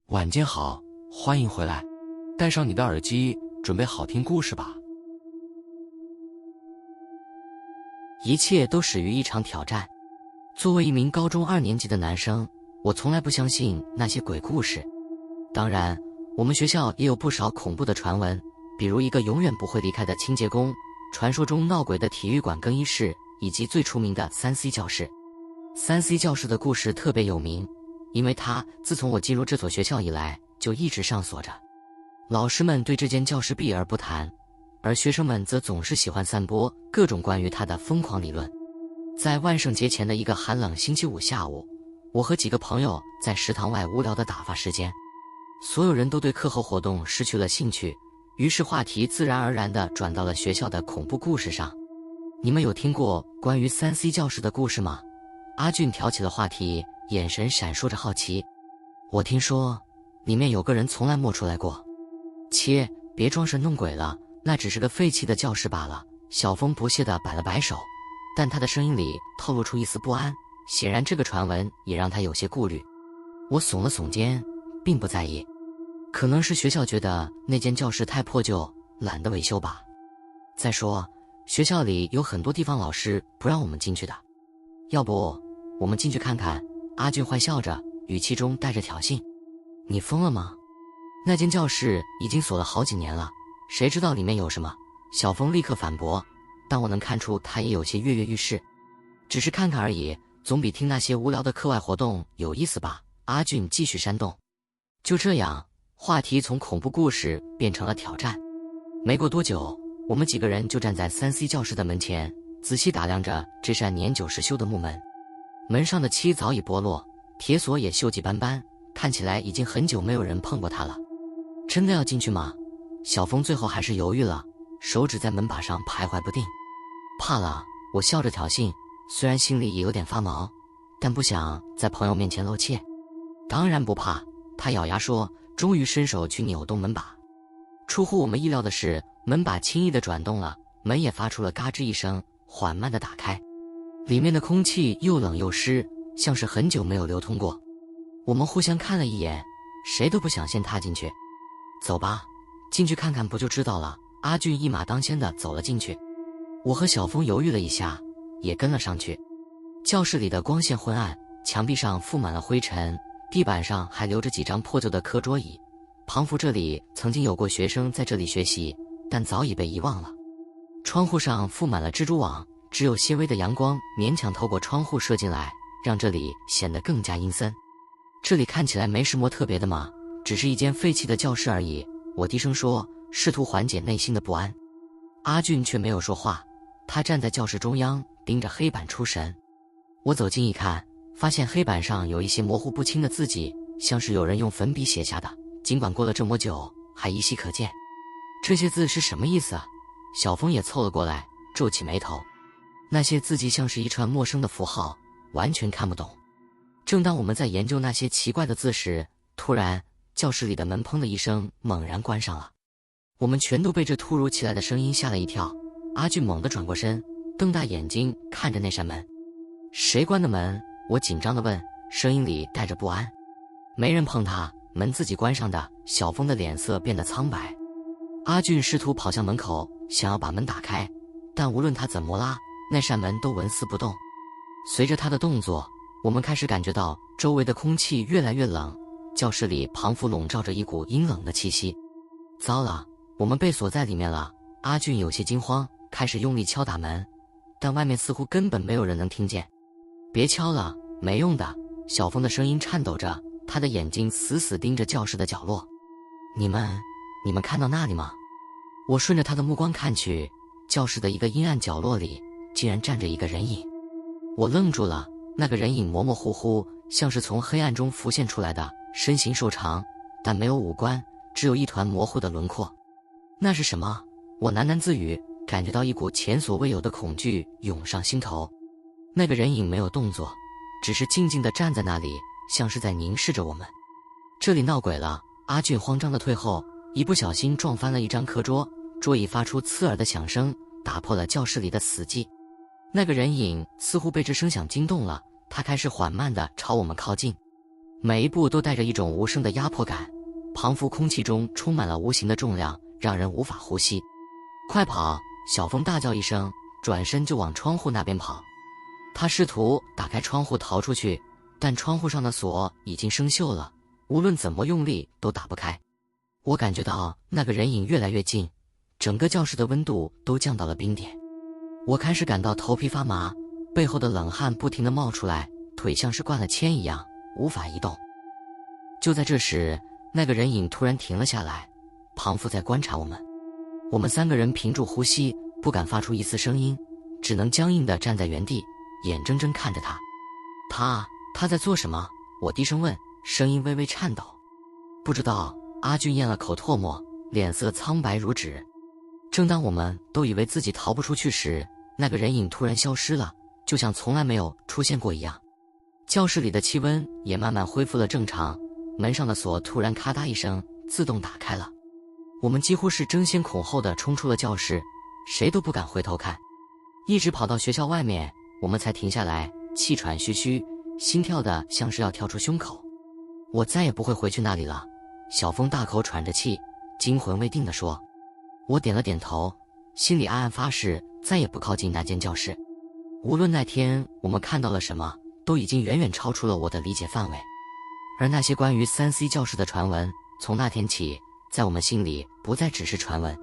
晚间好，欢迎回来，戴上你的耳机，准备好听故事吧。一切都始于一场挑战。作为一名高中2年级的男生，我从来不相信那些鬼故事。当然，我们学校也有不少恐怖的传闻，比如一个永远不会离开的清洁工，传说中闹鬼的体育馆更衣室，以及最出名的3C 教室。3C 教室的故事特别有名，因为它自从我进入这所学校以来就一直上锁着。老师们对这间教室避而不谈，而学生们则总是喜欢散播各种关于它的疯狂理论。在万圣节前的一个寒冷星期五下午，我和几个朋友在食堂外无聊地打发时间，所有人都对课后活动失去了兴趣，于是话题自然而然地转到了学校的恐怖故事上。你们有听过关于3C 教室的故事吗？阿俊挑起了话题，眼神闪烁着好奇。我听说里面有个人从来没出来过。切，别装神弄鬼了，那只是个废弃的教室罢了。小峰不屑地摆了摆手，但他的声音里透露出一丝不安，显然这个传闻也让他有些顾虑。我耸了耸肩，并不在意。可能是学校觉得那间教室太破旧，懒得维修吧。再说，学校里有很多地方老师不让我们进去的。要不我们进去看看？阿俊坏笑着，语气中带着挑衅。你疯了吗？那间教室已经锁了好几年了，谁知道里面有什么？小峰立刻反驳，但我能看出他也有些跃跃欲试。只是看看而已，总比听那些无聊的课外活动有意思吧。阿俊继续煽动。就这样，话题从恐怖故事变成了挑战。没过多久，我们几个人就站在3C 教室的门前，仔细打量着这扇年久失修的木门。门上的漆早已剥落，铁锁也锈迹斑斑，看起来已经很久没有人碰过它了。真的要进去吗？小峰最后还是犹豫了，手指在门把上徘徊不定。怕了，我笑着挑衅，虽然心里也有点发毛，但不想在朋友面前露怯。当然不怕，他咬牙说，终于伸手去扭动门把。出乎我们意料的是，门把轻易地转动了，门也发出了嘎吱一声，缓慢地打开。里面的空气又冷又湿，像是很久没有流通过。我们互相看了一眼，谁都不想先踏进去。走吧，进去看看不就知道了。阿俊一马当先地走了进去，我和小峰犹豫了一下，也跟了上去。教室里的光线昏暗，墙壁上覆满了灰尘，地板上还留着几张破旧的课桌椅，仿佛这里曾经有过学生在这里学习，但早已被遗忘了。窗户上覆满了蜘蛛网，只有些微的阳光勉强透过窗户射进来，让这里显得更加阴森。这里看起来没什么特别的嘛，只是一间废弃的教室而已，我低声说，试图缓解内心的不安。阿俊却没有说话，他站在教室中央，盯着黑板出神。我走近一看，发现黑板上有一些模糊不清的字迹，像是有人用粉笔写下的，尽管过了这么久，还依稀可见。这些字是什么意思啊？小峰也凑了过来，皱起眉头。那些字迹像是一串陌生的符号，完全看不懂。正当我们在研究那些奇怪的字时，突然教室里的门砰的一声猛然关上了。我们全都被这突如其来的声音吓了一跳。阿俊猛地转过身，瞪大眼睛看着那扇门。谁关的门？我紧张地问，声音里带着不安。没人碰它，门自己关上的。小峰的脸色变得苍白。阿俊试图跑向门口，想要把门打开，但无论他怎么拉，那扇门都纹丝不动。随着他的动作，我们开始感觉到周围的空气越来越冷，教室里仿佛笼罩着一股阴冷的气息。糟了，我们被锁在里面了。阿俊有些惊慌，开始用力敲打门，但外面似乎根本没有人能听见。别敲了，没用的。小峰的声音颤抖着，他的眼睛死死盯着教室的角落。你们看到那里吗？我顺着他的目光看去，教室的一个阴暗角落里竟然站着一个人影。我愣住了，那个人影模模糊糊，像是从黑暗中浮现出来的，身形瘦长，但没有五官，只有一团模糊的轮廓。那是什么？我喃喃自语，感觉到一股前所未有的恐惧涌上心头。那个人影没有动作，只是静静地站在那里，像是在凝视着我们。这里闹鬼了！阿俊慌张地退后，一不小心撞翻了一张课桌，桌椅发出刺耳的响声，打破了教室里的死寂。那个人影似乎被这声响惊动了，他开始缓慢地朝我们靠近。每一步都带着一种无声的压迫感，庞佛空气中充满了无形的重量，让人无法呼吸。快跑！小峰大叫一声，转身就往窗户那边跑。他试图打开窗户逃出去，但窗户上的锁已经生锈了，无论怎么用力都打不开。我感觉到那个人影越来越近，整个教室的温度都降到了冰点。我开始感到头皮发麻，背后的冷汗不停地冒出来，腿像是灌了铅一样，无法移动。就在这时，那个人影突然停了下来，庞佛在观察我们。我们3个人屏住呼吸，不敢发出一丝声音，只能僵硬地站在原地，眼睁睁看着他。他在做什么？我低声问，声音微微颤抖。不知道。阿俊咽了口唾沫，脸色苍白如纸。正当我们都以为自己逃不出去时，那个人影突然消失了，就像从来没有出现过一样。教室里的气温也慢慢恢复了正常，门上的锁突然咔嗒一声自动打开了。我们几乎是争先恐后地冲出了教室，谁都不敢回头看，一直跑到学校外面，我们才停下来，气喘吁吁，心跳的像是要跳出胸口。我再也不会回去那里了。小峰大口喘着气，惊魂未定地说。我点了点头，心里暗暗发誓再也不靠近那间教室。无论那天我们看到了什么，都已经远远超出了我的理解范围。而那些关于3C 教室的传闻，从那天起，在我们心里不再只是传闻。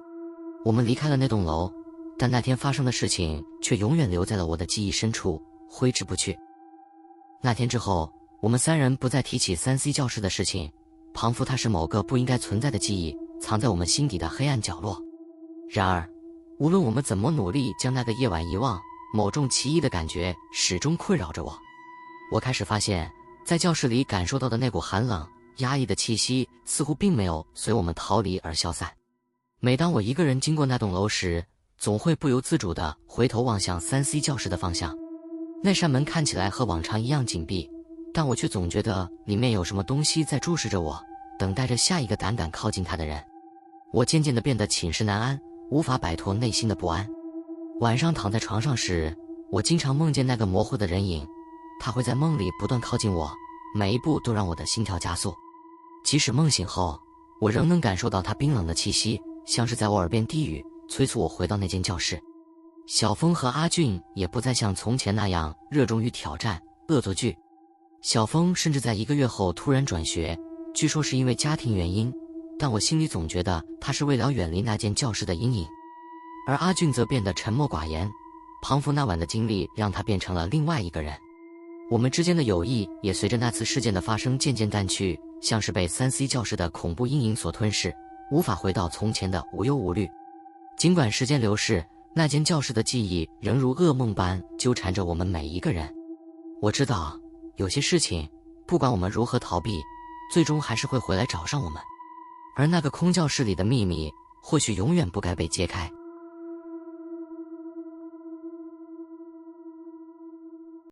我们离开了那栋楼，但那天发生的事情却永远留在了我的记忆深处，挥之不去。那天之后，我们3人不再提起3C 教室的事情。庞佛它是某个不应该存在的记忆，藏在我们心底的黑暗角落。然而，无论我们怎么努力将那个夜晚遗忘，某种奇异的感觉始终困扰着我。我开始发现，在教室里感受到的那股寒冷、压抑的气息，似乎并没有随我们逃离而消散。每当我一个人经过那栋楼时，总会不由自主地回头望向3C 教室的方向。那扇门看起来和往常一样紧闭，但我却总觉得里面有什么东西在注视着我，等待着下一个胆敢靠近它的人。我渐渐地变得寝食难安，无法摆脱内心的不安。晚上躺在床上时，我经常梦见那个模糊的人影，他会在梦里不断靠近我，每一步都让我的心跳加速。即使梦醒后，我仍能感受到他冰冷的气息，像是在我耳边低语，催促我回到那间教室。小峰和阿俊也不再像从前那样热衷于挑战、恶作剧。小峰甚至在1个月后突然转学，据说是因为家庭原因，但我心里总觉得他是为了远离那间教室的阴影。而阿俊则变得沉默寡言，庞佛那晚的经历让他变成了另外一个人。我们之间的友谊也随着那次事件的发生渐渐淡去，像是被3C 教室的恐怖阴影所吞噬，无法回到从前的无忧无虑。尽管时间流逝，那间教室的记忆仍如噩梦般纠缠着我们每一个人。我知道有些事情，不管我们如何逃避，最终还是会回来找上我们。而那个空教室里的秘密，或许永远不该被揭开。